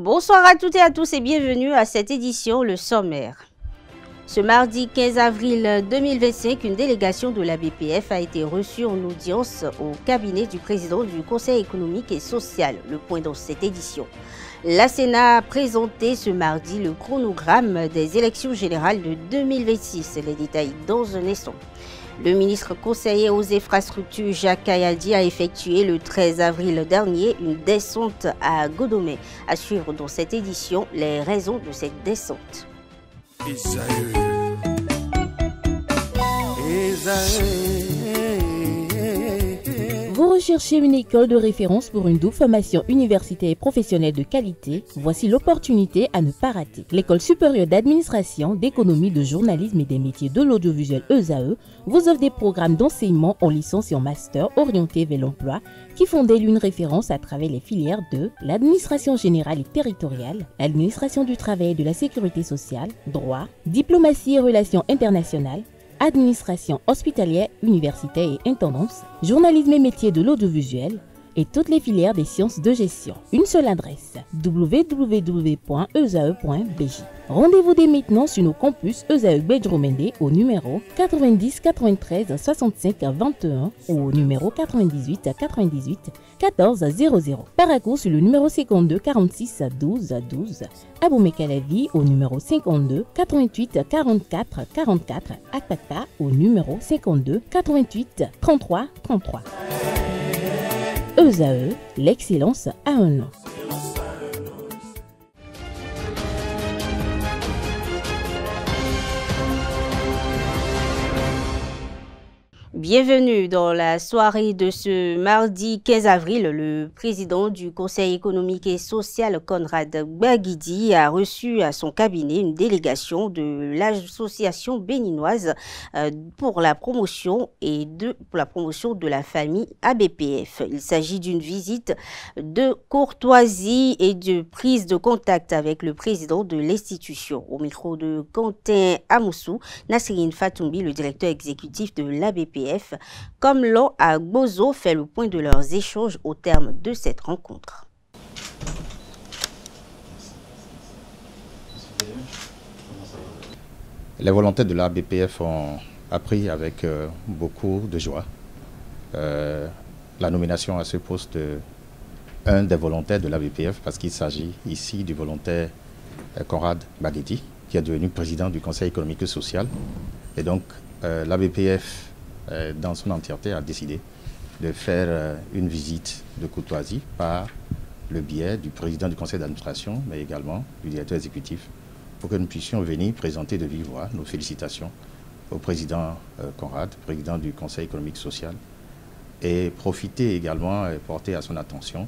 Bonsoir à toutes et à tous et bienvenue à cette édition, le sommaire. Ce mardi 15 avril 2025, une délégation de la BPF a été reçue en audience au cabinet du président du Conseil économique et social. Le point dans cette édition. La Sénat a présenté ce mardi le chronogramme des élections générales de 2026. Les détails dans un instant. Le ministre conseiller aux infrastructures Jacques Kayaldi a effectué le 13 avril dernier une descente à Godomé. À suivre dans cette édition les raisons de cette descente. Vous recherchez une école de référence pour une double formation universitaire et professionnelle de qualité? Voici l'opportunité à ne pas rater. L'École supérieure d'administration, d'économie, de journalisme et des métiers de l'audiovisuel ESAE vous offre des programmes d'enseignement en licence et en master orientés vers l'emploi qui font d'elle une référence à travers les filières de l'administration générale et territoriale, l'administration du travail et de la sécurité sociale, droit, diplomatie et relations internationales, administration hospitalière, universitaire et intendance, journalisme et métiers de l'audiovisuel et toutes les filières des sciences de gestion. Une seule adresse, www.esae.bj. Rendez-vous dès maintenant sur nos campus ESAE Bedromende au numéro 90 93 65 21 ou au numéro 98 98 14 00. Paracourt sur le numéro 52 46 12 12. Aboumé-Calavi au numéro 52 88 44 44. Akpakpa au numéro 52 88 33 33. ESAE, l'excellence a un nom. Bienvenue dans la soirée de ce mardi 15 avril. Le président du Conseil économique et social, Conrad Baguidi, a reçu à son cabinet une délégation de l'association béninoise pour la promotion de la famille ABPF. Il s'agit d'une visite de courtoisie et de prise de contact avec le président de l'institution. Au micro de Quentin Amoussou, Nassirine Fatoumbi, le directeur exécutif de l'ABPF, comme l'on a Bozo fait le point de leurs échanges au terme de cette rencontre. Les volontaires de la BPF ont appris avec beaucoup de joie la nomination à ce poste d'un des volontaires de la BPF, parce qu'il s'agit ici du volontaire Conrad Baguidi, qui est devenu président du Conseil économique et social. Et donc la BPF dans son entièreté a décidé de faire une visite de courtoisie par le biais du président du conseil d'administration, mais également du directeur exécutif, pour que nous puissions venir présenter de vive voix nos félicitations au président Conrad, président du conseil économique et social, et profiter également et porter à son attention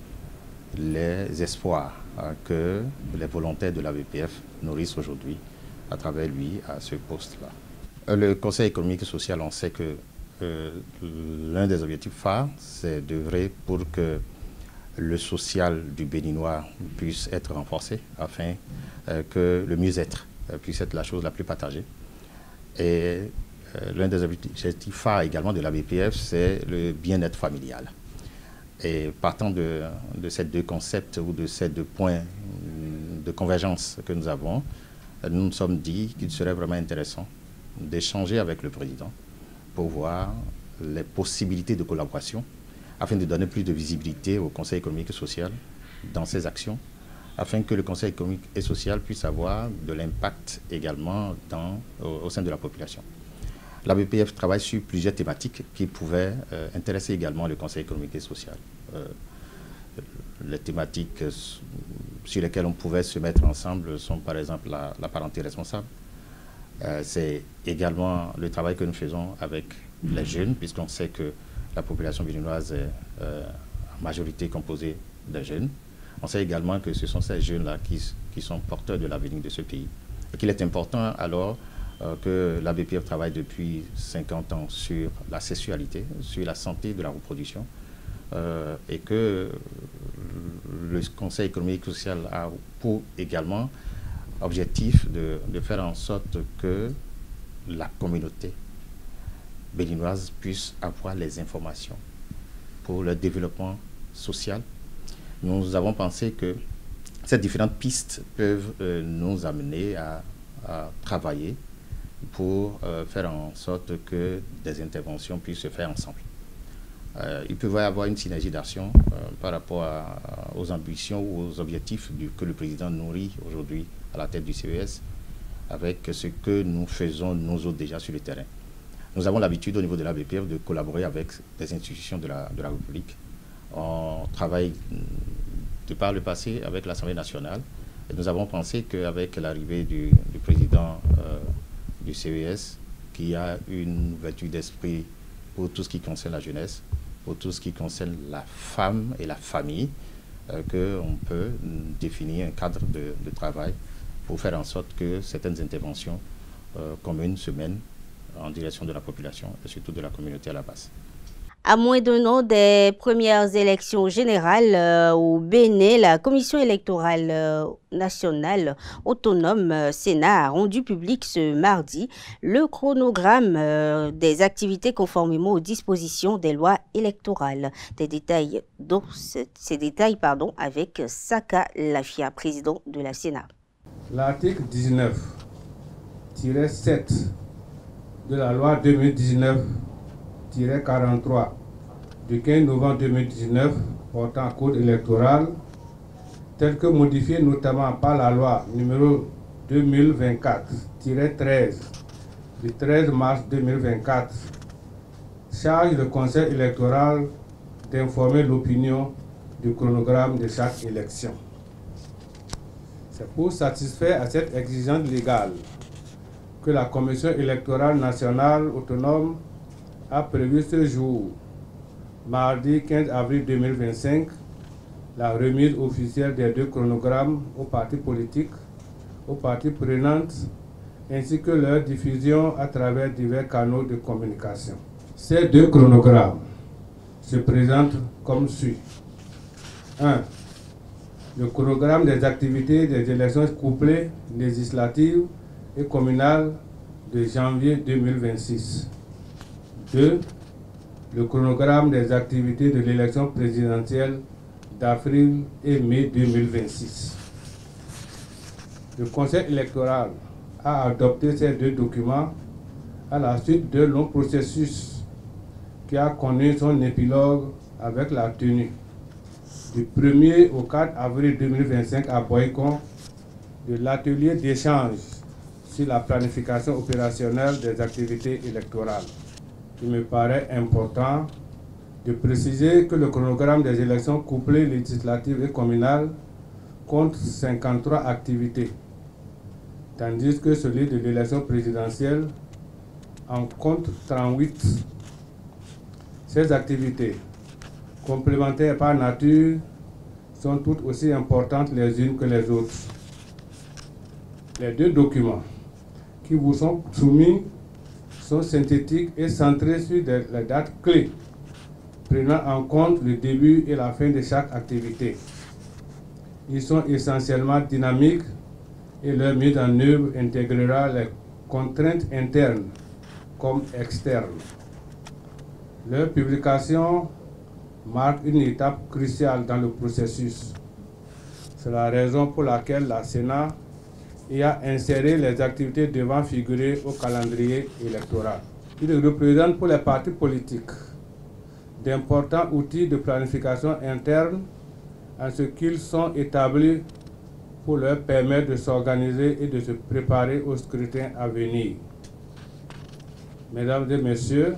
les espoirs que les volontaires de la BPF nourrissent aujourd'hui à travers lui à ce poste-là. Le conseil économique et social, on sait que l'un des objectifs phares, c'est d'œuvrer pour que le social du Béninois puisse être renforcé afin que le mieux-être puisse être la chose la plus partagée. Et l'un des objectifs phares également de la BPF, c'est le bien-être familial. Et partant de ces deux concepts ou de ces deux points de convergence que nous avons, nous nous sommes dit qu'il serait vraiment intéressant d'échanger avec le président pour voir les possibilités de collaboration afin de donner plus de visibilité au Conseil économique et social dans ses actions, afin que le Conseil économique et social puisse avoir de l'impact également au sein de la population. La BPF travaille sur plusieurs thématiques qui pouvaient intéresser également le Conseil économique et social. Les thématiques sur lesquelles on pouvait se mettre ensemble sont par exemple la parenté responsable. C'est également le travail que nous faisons avec les jeunes, puisqu'on sait que la population béninoise est en majorité composée de jeunes. On sait également que ce sont ces jeunes-là qui sont porteurs de l'avenir de ce pays. Et qu'il est important alors que la BPF travaille depuis 50 ans sur la sexualité, sur la santé de la reproduction, et que le Conseil économique et social a pour également objectif de faire en sorte que la communauté béninoise puisse avoir les informations pour le développement social. Nous avons pensé que ces différentes pistes peuvent nous amener à travailler pour faire en sorte que des interventions puissent se faire ensemble. Il peut y avoir une synergie d'action par rapport aux ambitions ou aux objectifs que le président nourrit aujourd'hui à la tête du CES avec ce que nous faisons nous autres déjà sur le terrain. Nous avons l'habitude au niveau de la BPF de collaborer avec des institutions de la République. On travaille de par le passé avec l'Assemblée nationale et nous avons pensé qu'avec l'arrivée du président du CES, qui a une ouverture d'esprit pour tout ce qui concerne la jeunesse, pour tout ce qui concerne la femme et la famille, qu'on peut définir un cadre de travail pour faire en sorte que certaines interventions communes se mènent en direction de la population et surtout de la communauté à la base. À moins d'un an des premières élections générales au Bénin, la Commission électorale nationale autonome Sénat a rendu public ce mardi le chronogramme des activités conformément aux dispositions des lois électorales. Des détails, avec Saka Lafia, président de la Sénat. L'article 19-7 de la loi 2019-43 du 15 novembre 2019 portant code électoral, tel que modifié notamment par la loi numéro 2024-13 du 13 mars 2024, charge le Conseil électoral d'informer l'opinion du chronogramme de chaque élection. C'est pour satisfaire à cette exigence légale que la Commission électorale nationale autonome a prévu ce jour, mardi 15 avril 2025, la remise officielle des deux chronogrammes aux partis politiques, aux parties prenantes, ainsi que leur diffusion à travers divers canaux de communication. Ces deux chronogrammes se présentent comme suit. 1. Le chronogramme des activités des élections couplées législatives et communales de janvier 2026. 2. Le chronogramme des activités de l'élection présidentielle d'avril et mai 2026. Le Conseil électoral a adopté ces deux documents à la suite d'un long processus qui a connu son épilogue avec la tenue du 1er au 4 avril 2025 à Boycon de l'atelier d'échange sur la planification opérationnelle des activités électorales. Il me paraît important de préciser que le chronogramme des élections couplées législatives et communales compte 53 activités, tandis que celui de l'élection présidentielle en compte 38. Ces activités, complémentaires par nature, sont toutes aussi importantes les unes que les autres. Les deux documents qui vous sont soumis sont synthétiques et centrés sur les dates clés, prenant en compte le début et la fin de chaque activité. Ils sont essentiellement dynamiques et leur mise en œuvre intégrera les contraintes internes comme externes. Leur publication marque une étape cruciale dans le processus. C'est la raison pour laquelle la Sénat y a inséré les activités devant figurer au calendrier électoral. Ils représentent pour les partis politiques d'importants outils de planification interne en ce qu'ils sont établis pour leur permettre de s'organiser et de se préparer au scrutin à venir. Mesdames et messieurs,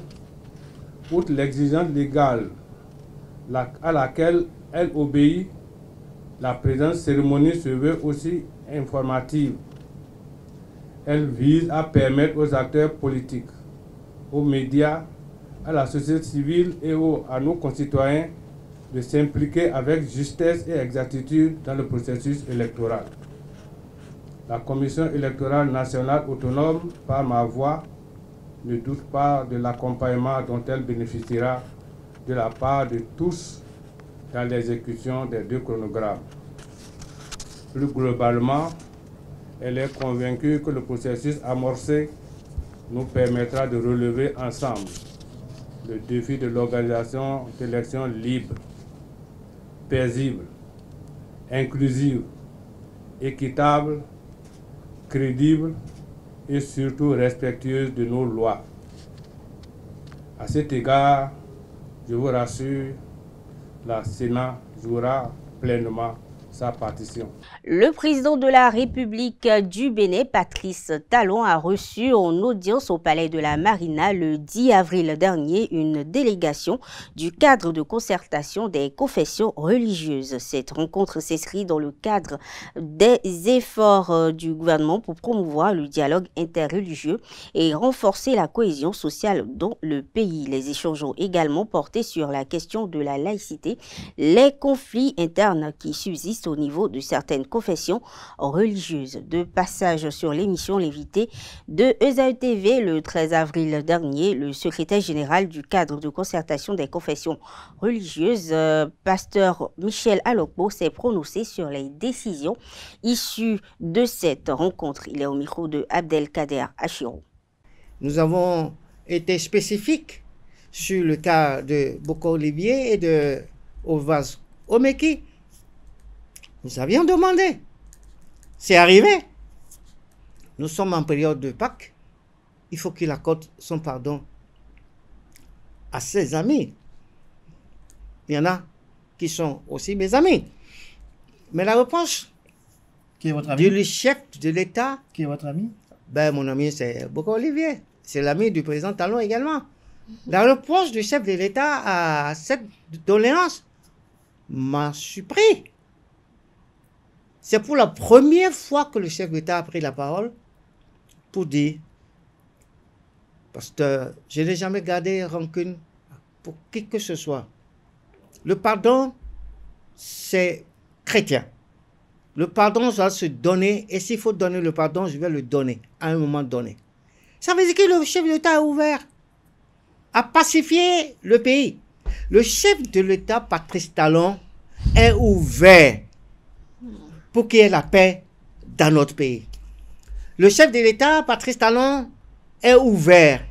outre l'exigence légale à laquelle elle obéit, la présente cérémonie se veut aussi informative. Elle vise à permettre aux acteurs politiques, aux médias, à la société civile et à nos concitoyens de s'impliquer avec justesse et exactitude dans le processus électoral. La Commission électorale nationale autonome, par ma voix, ne doute pas de l'accompagnement dont elle bénéficiera de la part de tous dans l'exécution des deux chronogrammes. Plus globalement, elle est convaincue que le processus amorcé nous permettra de relever ensemble le défi de l'organisation d'élections libres, paisibles, inclusives équitable, crédible et surtout respectueuse de nos lois. À cet égard, je vous rassure, la Sénat jouera pleinement sa partition. Le président de la République du Bénin, Patrice Talon, a reçu en audience au Palais de la Marina le 10 avril dernier une délégation du cadre de concertation des confessions religieuses. Cette rencontre s'inscrit dans le cadre des efforts du gouvernement pour promouvoir le dialogue interreligieux et renforcer la cohésion sociale dans le pays. Les échanges ont également porté sur la question de la laïcité, les conflits internes qui subsistent au niveau de certaines confessions religieuses. De passage sur l'émission L'invité de ESAE TV le 13 avril dernier, le secrétaire général du cadre de concertation des confessions religieuses, pasteur Michel Alokpo, s'est prononcé sur les décisions issues de cette rencontre. Il est au micro de Abdelkader Achiro. Nous avons été spécifiques sur le cas de Boko Olivier et de Ovaz Omeki. Nous avions demandé. C'est arrivé. Nous sommes en période de Pâques. Il faut qu'il accorde son pardon à ses amis. Il y en a qui sont aussi mes amis. Mais la réponse qui est votre ami? Du chef de l'État. Qui est votre ami? Ben, mon ami, c'est Boko Olivier. C'est l'ami du président Talon également. La réponse du chef de l'État à cette doléance m'a surpris. C'est pour la première fois que le chef d'État a pris la parole pour dire, parce que je n'ai jamais gardé rancune pour qui que ce soit. Le pardon, c'est chrétien. Le pardon doit se donner, et s'il faut donner le pardon, je vais le donner à un moment donné. Ça veut dire que le chef de l'État est ouvert à pacifier le pays. Le chef de l'État, Patrice Talon, est ouvert pour qu'il y ait la paix dans notre pays. Le chef de l'État, Patrice Talon, est ouvert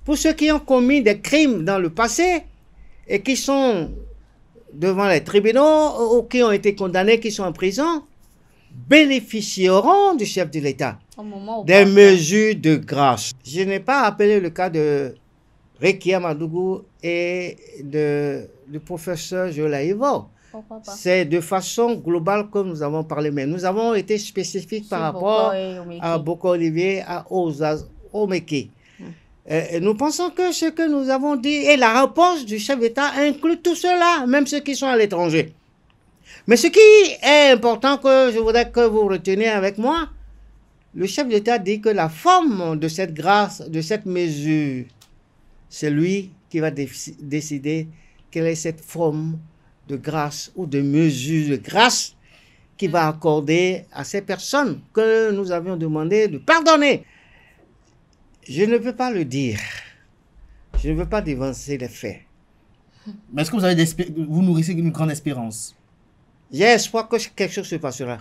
pour ceux qui ont commis des crimes dans le passé et qui sont devant les tribunaux ou qui ont été condamnés, qui sont en prison, bénéficieront du chef de l'État des mesures de grâce. Je n'ai pas appelé le cas de Rekia Madougou et du professeur Jolaïvo. C'est de façon globale que nous avons parlé, mais nous avons été spécifiques par rapport à Boko Olivier, à Ozaz Omeki. Nous pensons que ce que nous avons dit et la réponse du chef d'État inclut tout cela, même ceux qui sont à l'étranger. Mais ce qui est important que je voudrais que vous reteniez avec moi, le chef d'État dit que la forme de cette grâce, de cette mesure, c'est lui qui va décider quelle est cette forme de grâce ou de mesure de grâce qu'il va accorder à ces personnes que nous avions demandé de pardonner. Je ne peux pas le dire. Je ne veux pas dévancer les faits. Mais est-ce que vous nourrissez une grande espérance? J'ai espoir que quelque chose se passera.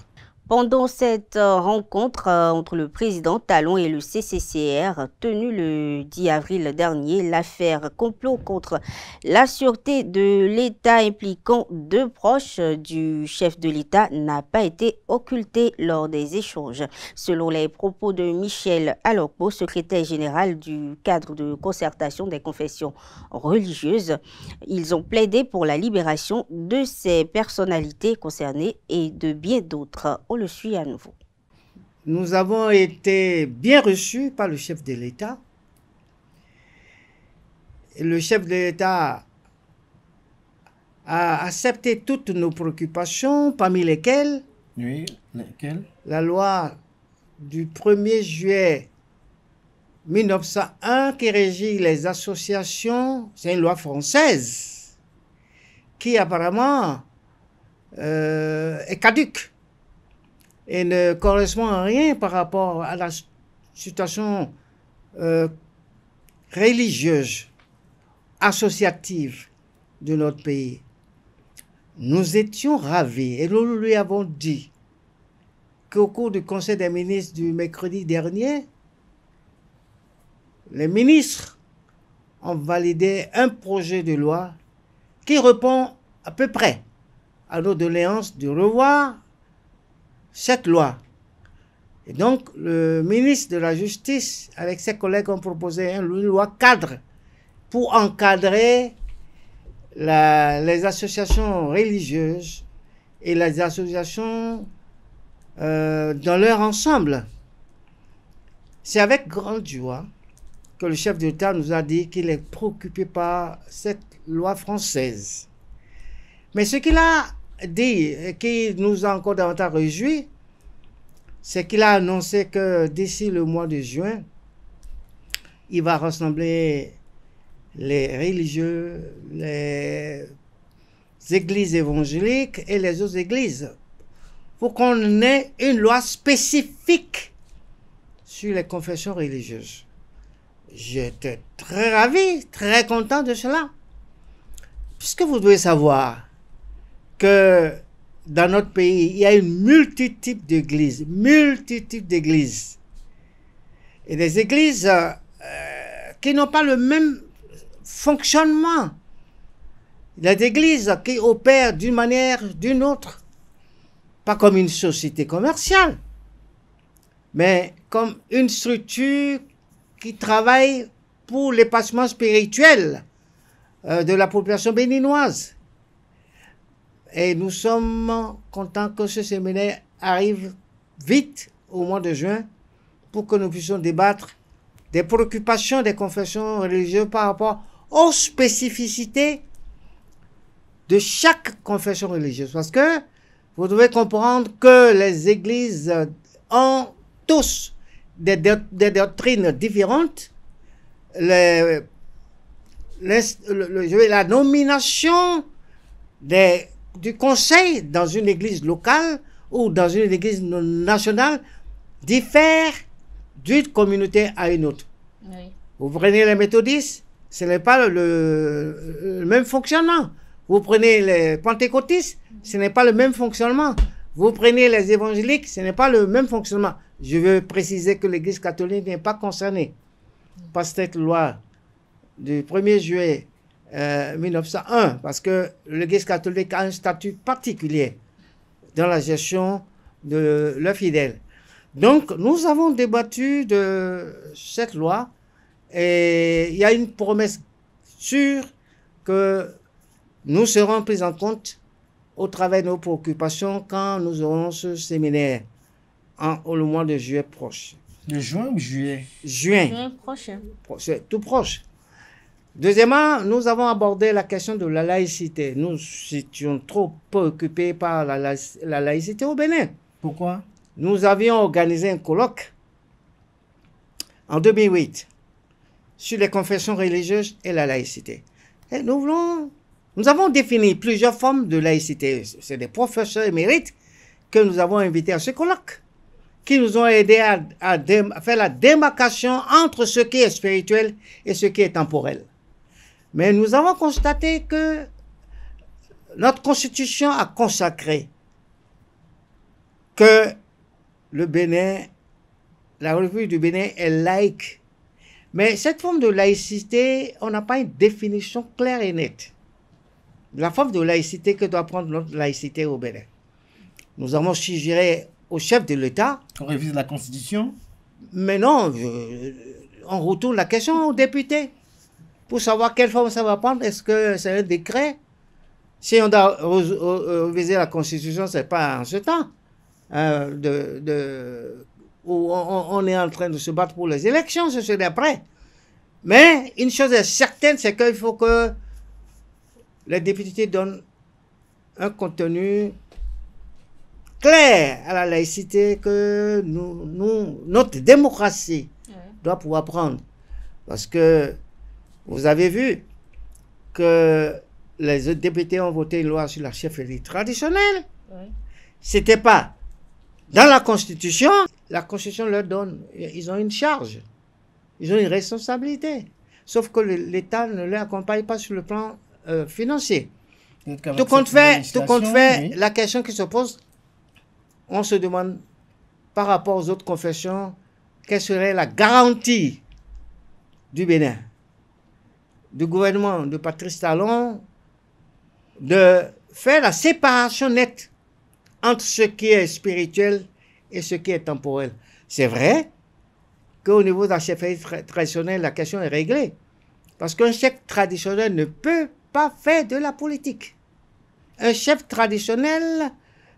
Pendant cette rencontre entre le président Talon et le CCCR tenue le 10 avril dernier, l'affaire complot contre la sûreté de l'État impliquant deux proches du chef de l'État n'a pas été occultée lors des échanges. Selon les propos de Michel Alokpo, secrétaire général du cadre de concertation des confessions religieuses, ils ont plaidé pour la libération de ces personnalités concernées et de bien d'autres. On le suit à nouveau. Nous avons été bien reçus par le chef de l'État. Le chef de l'État a accepté toutes nos préoccupations, parmi lesquelles, oui, lesquelles? La loi du 1er juillet 1901 qui régit les associations, c'est une loi française qui apparemment est caduque et ne correspond à rien par rapport à la situation religieuse, associative de notre pays. Nous étions ravis et nous lui avons dit qu'au cours du Conseil des ministres du mercredi dernier, les ministres ont validé un projet de loi qui répond à peu près à nos doléances de revoir cette loi. Et donc, le ministre de la Justice, avec ses collègues, ont proposé une loi cadre pour encadrer les associations religieuses et les associations dans leur ensemble. C'est avec grande joie que le chef d'État nous a dit qu'il est préoccupé par cette loi française. Mais ce qu'il a dit, et qui nous a encore davantage réjouis, c'est qu'il a annoncé que d'ici le mois de juin, il va rassembler les religieux, les églises évangéliques et les autres églises pour qu'on ait une loi spécifique sur les confessions religieuses. J'étais très ravi, très content de cela. Puisque vous devez savoir que dans notre pays, il y a une multitude d'églises. Et des églises qui n'ont pas le même fonctionnement. Il y a des églises qui opèrent d'une manière ou d'une autre. Pas comme une société commerciale, mais comme une structure qui travaille pour l'épanouissement spirituel de la population béninoise. Et nous sommes contents que ce séminaire arrive vite au mois de juin pour que nous puissions débattre des préoccupations des confessions religieuses par rapport aux spécificités de chaque confession religieuse. Parce que vous devez comprendre que les églises ont tous des doctrines différentes. La nomination du conseil dans une église locale ou dans une église nationale diffère d'une communauté à une autre. Oui. Vous prenez les méthodistes, ce n'est pas le même fonctionnement. Vous prenez les pentecôtistes, ce n'est pas le même fonctionnement. Vous prenez les évangéliques, ce n'est pas le même fonctionnement. Je veux préciser que l'Église catholique n'est pas concernée par cette loi du 1er juillet 1901, parce que l'Église catholique a un statut particulier dans la gestion de leurs fidèles. Donc, nous avons débattu de cette loi et il y a une promesse sûre que nous serons pris en compte au travers de nos préoccupations quand nous aurons ce séminaire le mois de juillet proche. De juin ou juillet? Juin prochain. C'est tout proche. Deuxièmement, nous avons abordé la question de la laïcité. Nous étions trop préoccupés par la laïcité au Bénin. Pourquoi? Nous avions organisé un colloque en 2008 sur les confessions religieuses et la laïcité. Et nous avons défini plusieurs formes de laïcité. C'est des professeurs émérites que nous avons invités à ce colloque, qui nous ont aidés à faire la démarcation entre ce qui est spirituel et ce qui est temporel. Mais nous avons constaté que notre constitution a consacré que le Bénin, la République du Bénin est laïque. Mais cette forme de laïcité, on n'a pas une définition claire et nette. La forme de laïcité que doit prendre notre laïcité au Bénin. Nous avons suggéré au chef de l'État. On révise la Constitution? Mais non, on retourne la question aux députés pour savoir quelle forme ça va prendre. Est-ce que c'est un décret? Si on doit réviser la Constitution, ce n'est pas en ce temps où on est en train de se battre pour les élections, c'est d'après. Mais une chose est certaine, c'est qu'il faut que les députés donnent un contenu clair à la laïcité que notre démocratie doit pouvoir prendre. Parce que vous avez vu que les députés ont voté une loi sur la chefferie traditionnelle. C'était pas dans la Constitution. La Constitution leur donne, ils ont une charge, ils ont une responsabilité. Sauf que l'État ne les accompagne pas sur le plan financier. Tout compte fait, oui. La question qui se pose, on se demande par rapport aux autres confessions, quelle serait la garantie du Bénin, du gouvernement de Patrice Talon, de faire la séparation nette entre ce qui est spirituel et ce qui est temporel. C'est vrai qu'au niveau de la chefferie traditionnelle, la question est réglée. Parce qu'un chef traditionnel ne peut pas faire de la politique. Un chef traditionnel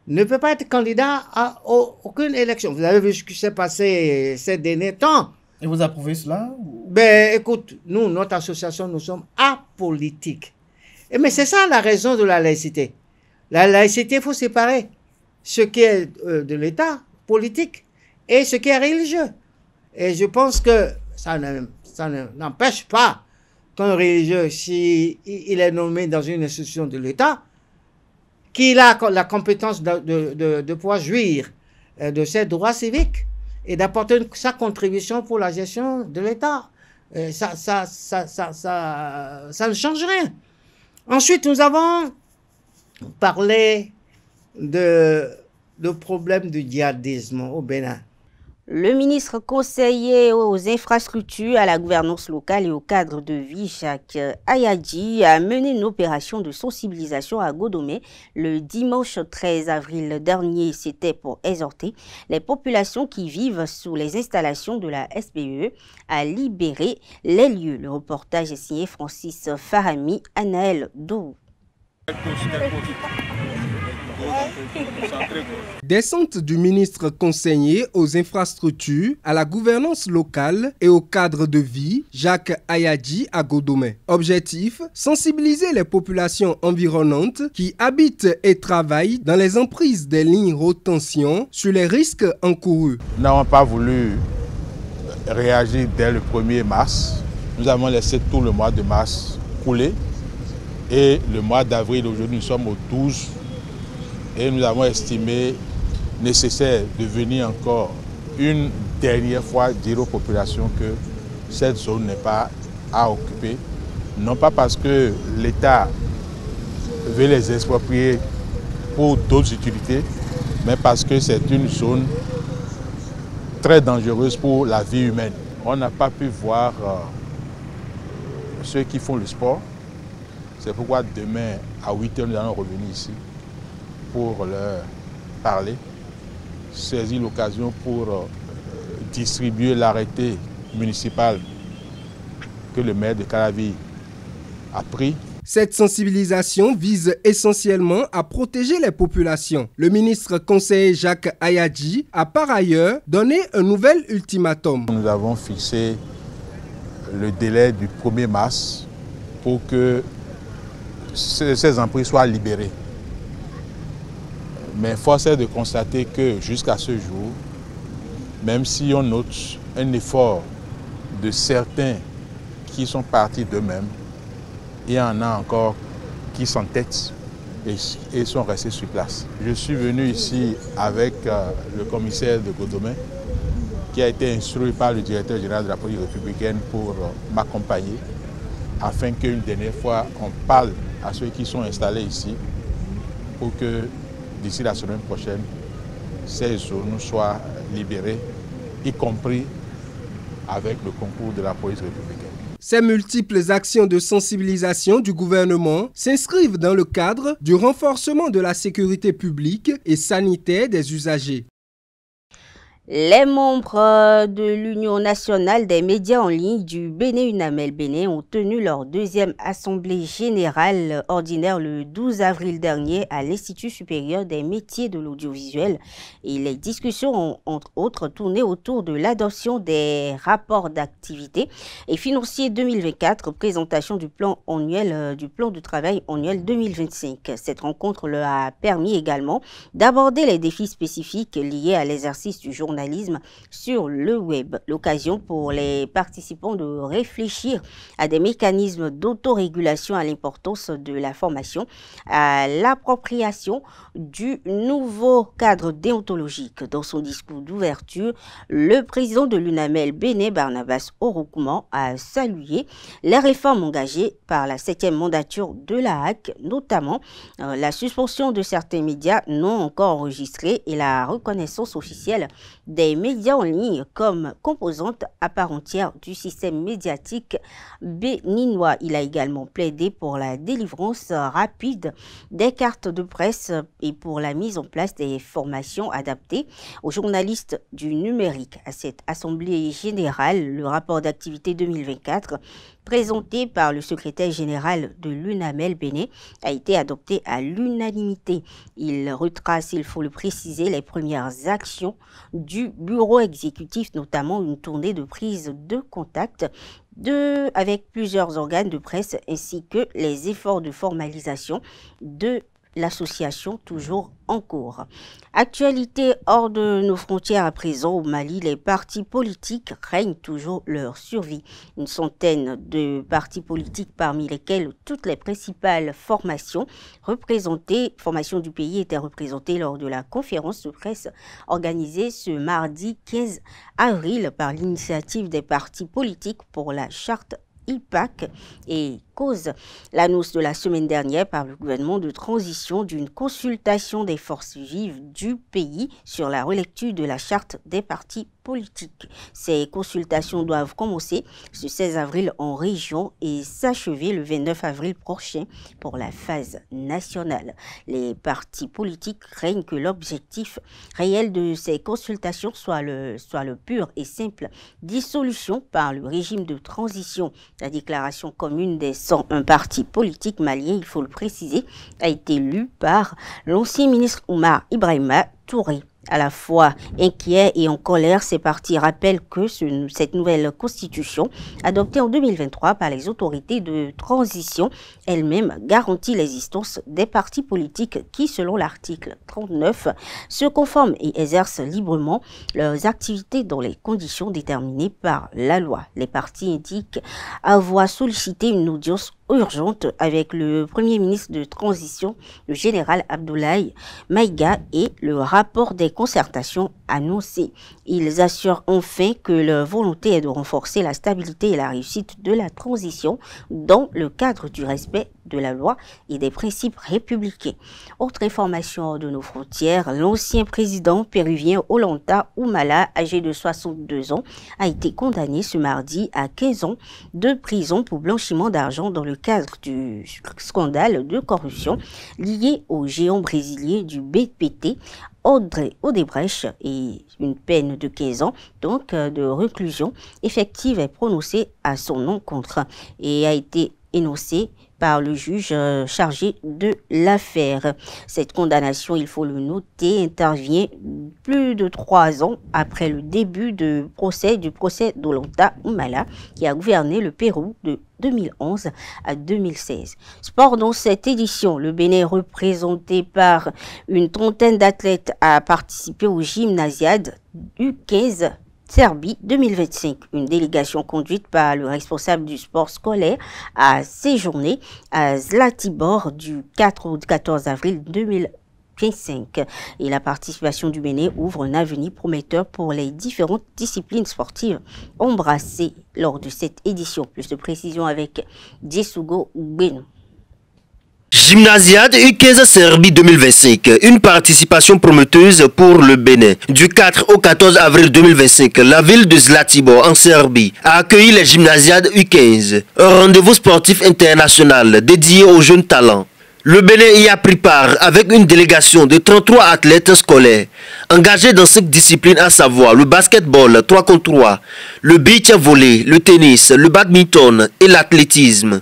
ne peut pas être candidat à aucune élection. Vous avez vu ce qui s'est passé ces derniers temps. Et vous approuvez cela? Ben, écoute, nous, notre association, nous sommes apolitiques. Mais c'est ça la raison de la laïcité. La laïcité, il faut séparer ce qui est de l'État politique et ce qui est religieux. Et je pense que ça n'empêche pas qu'un religieux, s'il est nommé dans une institution de l'État, qu'il a la compétence de pouvoir jouir de ses droits civiques et d'apporter sa contribution pour la gestion de l'État. Ça ne change rien. Ensuite, nous avons parlé de problème du djihadisme au Bénin. Le ministre conseiller aux infrastructures, à la gouvernance locale et au cadre de vie, Jacques Ayadji, a mené une opération de sensibilisation à Godomé le dimanche 13 avril dernier. C'était pour exhorter les populations qui vivent sous les installations de la SPE à libérer les lieux. Le reportage est signé Francis Farami, Anaël Dou. Descente du ministre conseiller aux infrastructures, à la gouvernance locale et au cadre de vie, Jacques Ayadji à Godomé. Objectif, sensibiliser les populations environnantes qui habitent et travaillent dans les emprises des lignes haute tension sur les risques encourus. Nous n'avons pas voulu réagir dès le 1er mars. Nous avons laissé tout le mois de mars couler. Et le mois d'avril, aujourd'hui, nous sommes au 12. Et nous avons estimé nécessaire de venir encore une dernière fois dire aux populations que cette zone n'est pas à occuper. Non pas parce que l'État veut les exproprier pour d'autres utilités, mais parce que c'est une zone très dangereuse pour la vie humaine. On n'a pas pu voir ceux qui font le sport. C'est pourquoi demain, à 8 h, nous allons revenir ici pour leur parler, saisir l'occasion pour distribuer l'arrêté municipal que le maire de Calavi a pris. Cette sensibilisation vise essentiellement à protéger les populations. Le ministre conseiller Jacques Ayadji a par ailleurs donné un nouvel ultimatum. Nous avons fixé le délai du 1er mars pour que ces emprises soient libérées. Mais force est de constater que jusqu'à ce jour, même si on note un effort de certains qui sont partis d'eux-mêmes, il y en a encore qui s'entêtent et sont restés sur place. Je suis venu ici avec le commissaire de Godomé, qui a été instruit par le directeur général de la police républicaine pour m'accompagner, afin qu'une dernière fois, on parle à ceux qui sont installés ici, pour que d'ici la semaine prochaine, ces zones soient libérées, y compris avec le concours de la police républicaine. Ces multiples actions de sensibilisation du gouvernement s'inscrivent dans le cadre du renforcement de la sécurité publique et sanitaire des usagers. Les membres de l'Union nationale des médias en ligne du Bénin UNAMEL Bénin ont tenu leur deuxième assemblée générale ordinaire le 12 avril dernier à l'Institut supérieur des métiers de l'audiovisuel. Et les discussions ont entre autres tourné autour de l'adoption des rapports d'activité et financiers 2024, présentation du plan annuel du plan de travail annuel 2025. Cette rencontre leur a permis également d'aborder les défis spécifiques liés à l'exercice du journalisme sur le web. L'occasion pour les participants de réfléchir à des mécanismes d'autorégulation, à l'importance de la formation, à l'appropriation du nouveau cadre déontologique. Dans son discours d'ouverture, le président de l'UNAMEL Bénin, Barnabas Oroukman, a salué les réformes engagées par la 7e mandature de la HAC, notamment la suspension de certains médias non encore enregistrés et la reconnaissance officielle des médias en ligne comme composante à part entière du système médiatique béninois. Il a également plaidé pour la délivrance rapide des cartes de presse et pour la mise en place des formations adaptées aux journalistes du numérique. À cette Assemblée générale, le rapport d'activité 2024 présenté par le secrétaire général de l'UNAMEL Bénin a été adopté à l'unanimité. Il retrace, il faut le préciser, les premières actions du bureau exécutif, notamment une tournée de prise de contact avec plusieurs organes de presse ainsi que les efforts de formalisation de l'association toujours en cours. Actualité hors de nos frontières à présent, au Mali, les partis politiques craignent toujours leur survie. Une centaine de partis politiques parmi lesquels toutes les principales formations du pays étaient représentées lors de la conférence de presse organisée ce mardi 15 avril par l'initiative des partis politiques pour la charte IPAC et cause l'annonce de la semaine dernière par le gouvernement de transition d'une consultation des forces vives du pays sur la relecture de la charte des partis politiques. Ces consultations doivent commencer ce 16 avril en région et s'achever le 29 avril prochain pour la phase nationale. Les partis politiques craignent que l'objectif réel de ces consultations soit le pur et simple dissolution par le régime de transition. La déclaration commune des 101 partis politiques maliens, il faut le préciser, a été lue par l'ancien ministre Oumar Ibrahima Touré. À la fois inquiets et en colère, ces partis rappellent que cette nouvelle constitution, adoptée en 2023 par les autorités de transition, elle-même garantit l'existence des partis politiques qui, selon l'article 39, se conforment et exercent librement leurs activités dans les conditions déterminées par la loi. Les partis indiquent avoir sollicité une audience urgente avec le Premier ministre de transition, le général Abdoulaye Maïga, et le rapport des concertations annoncé. Ils assurent enfin que leur volonté est de renforcer la stabilité et la réussite de la transition dans le cadre du respect de la loi et des principes républicains. Autre information de nos frontières, l'ancien président péruvien Ollanta Humala, âgé de 62 ans, a été condamné ce mardi à 15 ans de prison pour blanchiment d'argent dans le cadre du scandale de corruption lié au géant brésilien du BPT, Odebrecht, et une peine de 15 ans donc de réclusion effective est prononcée à son encontre et a été énoncée par le juge chargé de l'affaire. Cette condamnation, il faut le noter, intervient plus de 3 ans après le début du procès d'Ollanta Humala qui a gouverné le Pérou de 2011 à 2016. Sport dans cette édition, le Bénin représenté par une trentaine d'athlètes a participé aux gymnasiades U15 Serbie 2025. Une délégation conduite par le responsable du sport scolaire a séjourné à Zlatibor du 4 au 14 avril 2025. Et la participation du Bénin ouvre un avenir prometteur pour les différentes disciplines sportives embrassées lors de cette édition. Plus de précision avec Djesugo Beno. Gymnasiade U15 Serbie 2025, une participation prometteuse pour le Bénin. Du 4 au 14 avril 2025, la ville de Zlatibor en Serbie a accueilli les Gymnasiades U15, un rendez-vous sportif international dédié aux jeunes talents. Le Bénin y a pris part avec une délégation de 33 athlètes scolaires engagés dans 5 disciplines, à savoir le basketball 3 contre 3, le beach volley, le tennis, le badminton et l'athlétisme.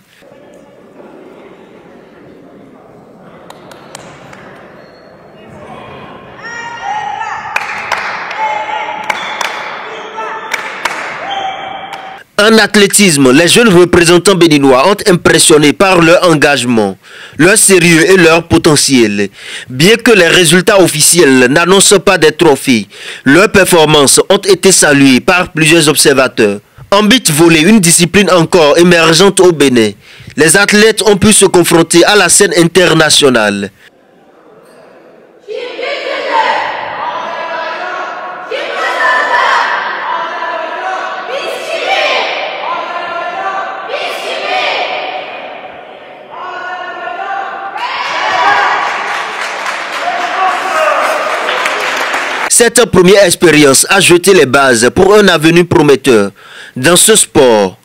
En athlétisme, les jeunes représentants béninois ont impressionné par leur engagement, leur sérieux et leur potentiel. Bien que les résultats officiels n'annoncent pas des trophées, leurs performances ont été saluées par plusieurs observateurs. En beach volley, une discipline encore émergente au Bénin, les athlètes ont pu se confronter à la scène internationale. Cette première expérience a jeté les bases pour un avenir prometteur dans ce sport.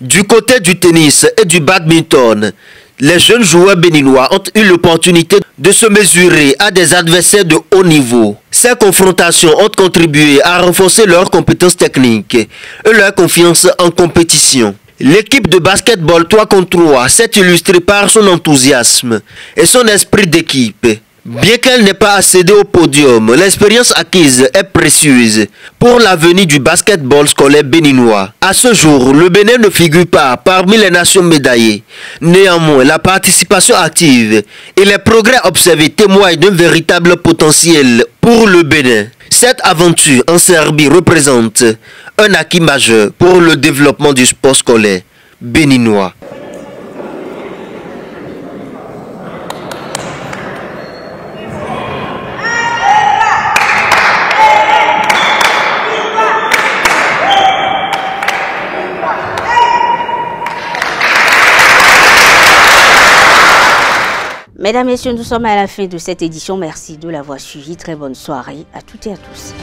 Du côté du tennis et du badminton, les jeunes joueurs béninois ont eu l'opportunité de se mesurer à des adversaires de haut niveau. Ces confrontations ont contribué à renforcer leurs compétences techniques et leur confiance en compétition. L'équipe de basketball 3 contre 3 s'est illustrée par son enthousiasme et son esprit d'équipe. Bien qu'elle n'ait pas accédé au podium, l'expérience acquise est précieuse pour l'avenir du basketball scolaire béninois. À ce jour, le Bénin ne figure pas parmi les nations médaillées. Néanmoins, la participation active et les progrès observés témoignent d'un véritable potentiel pour le Bénin. Cette aventure en Serbie représente un acquis majeur pour le développement du sport scolaire béninois. Mesdames, Messieurs, nous sommes à la fin de cette édition. Merci de l'avoir suivi. Très bonne soirée à toutes et à tous.